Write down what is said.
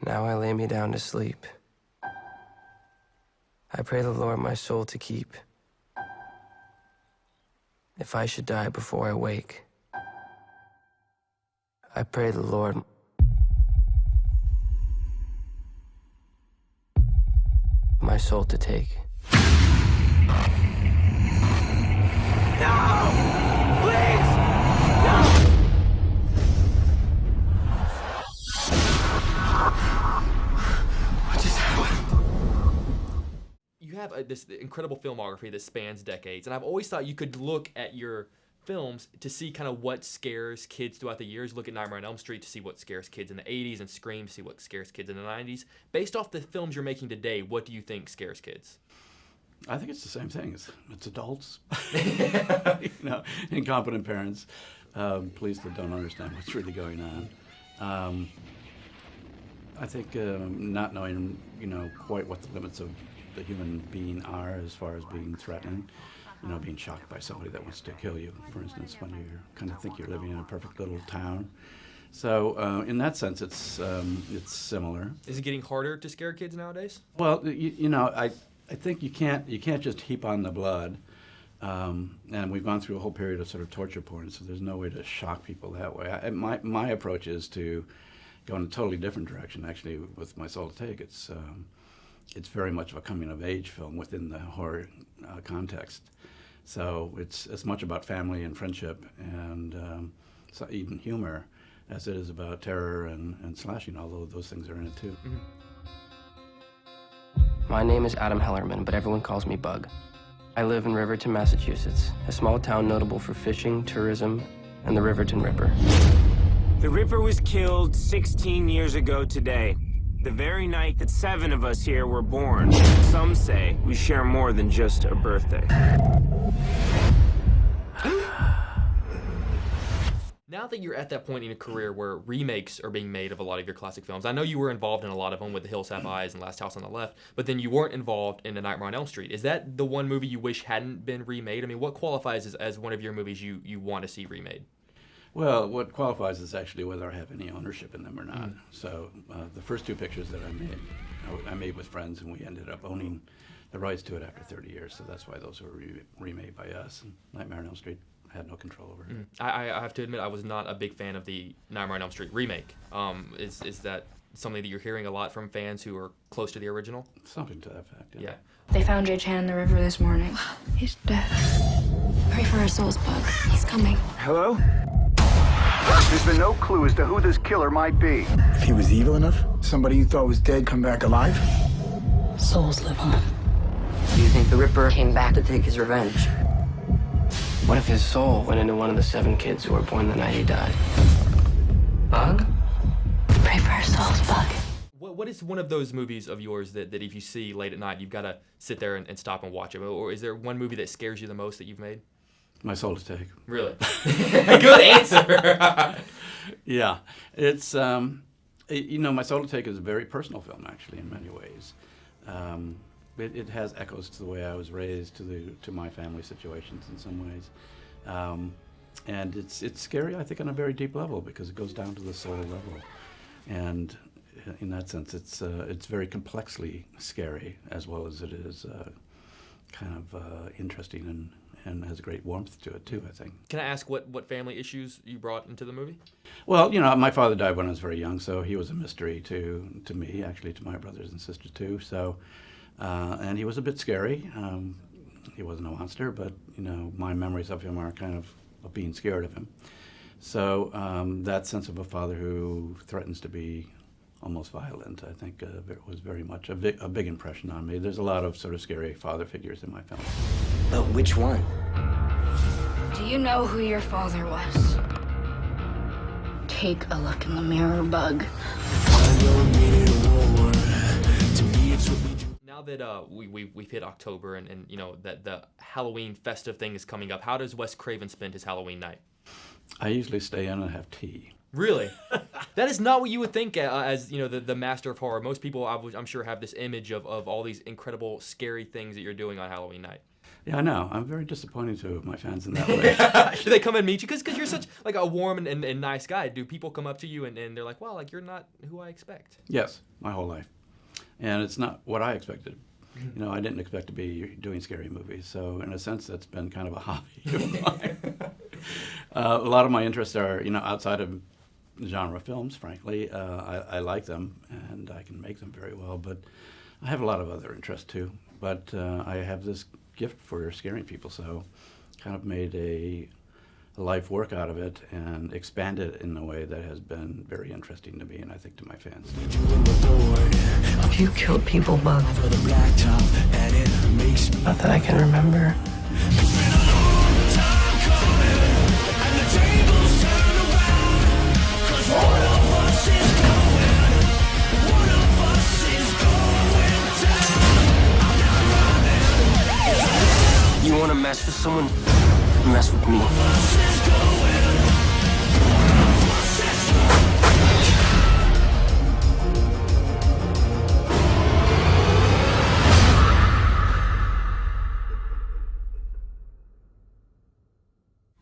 Now I lay me down to sleep. I pray the Lord my soul to keep. If I should die before I wake, I pray the Lord my soul to take. No! Please! No! What just happened? You have this incredible filmography that spans decades, and I've always thought you could look at your films to see kind of what scares kids throughout the years. Look at Nightmare on Elm Street to see what scares kids in the 80s, and Scream to see what scares kids in the 90s. Based off the films you're making today, what do you think scares kids? I think it's the same thing. It's adults, incompetent parents, police that don't understand what's really going on. I think not knowing, quite what the limits of the human being are as far as being threatening, being shocked by somebody that wants to kill you, for instance, when you kind of think you're living in a perfect little town. So in that sense, it's similar. Is it getting harder to scare kids nowadays? Well, I think you can't just heap on the blood, and we've gone through a whole period of sort of torture porn, so there's no way to shock people that way. My approach is to go in a totally different direction. Actually, with My Soul to Take, it's very much of a coming of age film within the horror context. So it's as much about family and friendship and so even humor as it is about terror and slashing, although those things are in it too. Mm-hmm. My name is Adam Hellerman, but everyone calls me Bug. I live in Riverton, Massachusetts, a small town notable for fishing, tourism, and the Riverton Ripper. The Ripper was killed 16 years ago today, the very night that 7 of us here were born. Some say we share more than just a birthday. Now that you're at that point in your career where remakes are being made of a lot of your classic films, I know you were involved in a lot of them with The Hills Have Eyes and Last House on the Left, but then you weren't involved in The Nightmare on Elm Street. Is that the one movie you wish hadn't been remade? I mean, what qualifies as one of your movies you want to see remade? Well, what qualifies is actually whether I have any ownership in them or not. So the first 2 pictures that I made with friends, and we ended up owning the rights to it after 30 years, so that's why those were remade by us. And Nightmare on Elm Street, I had no control over it. I have to admit, I was not a big fan of the Nightmare on Elm Street remake. Is that something that you're hearing a lot from fans who are close to the original? Something to that fact, yeah. They found Jay Chan in the river this morning. He's dead. Pray for our souls, Bug. He's coming. Hello? There's been no clue as to who this killer might be. If he was evil enough, somebody you thought was dead come back alive? Souls live on. Do you think the Ripper came back to take his revenge? What if his soul went into one of the 7 kids who were born the night he died? Bug? Pray for our souls, Bug. What is one of those movies of yours that if you see late at night, you've got to sit there and stop and watch it? Or is there one movie that scares you the most that you've made? My Soul to Take. Really? Good answer. Yeah. It's, My Soul to Take is a very personal film, actually, in many ways. It has echoes to the way I was raised, to my family situations in some ways. And it's scary, I think, on a very deep level, because it goes down to the soul level. And in that sense, it's very complexly scary, as well as it is kind of interesting and has a great warmth to it, too, I think. Can I ask what family issues you brought into the movie? Well, my father died when I was very young, so he was a mystery to me, actually, to my brothers and sisters, too. So, and he was a bit scary. He wasn't a monster, but, my memories of him are kind of being scared of him. So that sense of a father who threatens to be almost violent, I think, was very much a big impression on me. There's a lot of sort of scary father figures in my film. But which one? Do you know who your father was? Take a look in the mirror, Bug. Now that we've hit October and that the Halloween festive thing is coming up, how does Wes Craven spend his Halloween night? I usually stay in and have tea. Really? That is not what you would think as the master of horror. Most people, I'm sure, have this image of all these incredible, scary things that you're doing on Halloween night. Yeah, I know. I'm very disappointing to my fans in that way. Should they come and meet you? Because you're such like a warm and nice guy. Do people come up to you and they're like, well, like you're not who I expect? Yes, my whole life. And it's not what I expected. You know, I didn't expect to be doing scary movies. So in a sense, that's been kind of a hobby of mine. A lot of my interests are, you know, outside of genre films, frankly. I like them and I can make them very well. But I have a lot of other interests too. But I have this gift for scaring people, so kind of made a life work out of it and expanded it in a way that has been very interesting to me and I think to my fans too. You killed people, Bug. Not that I can remember. You want to mess with someone? Mess with me.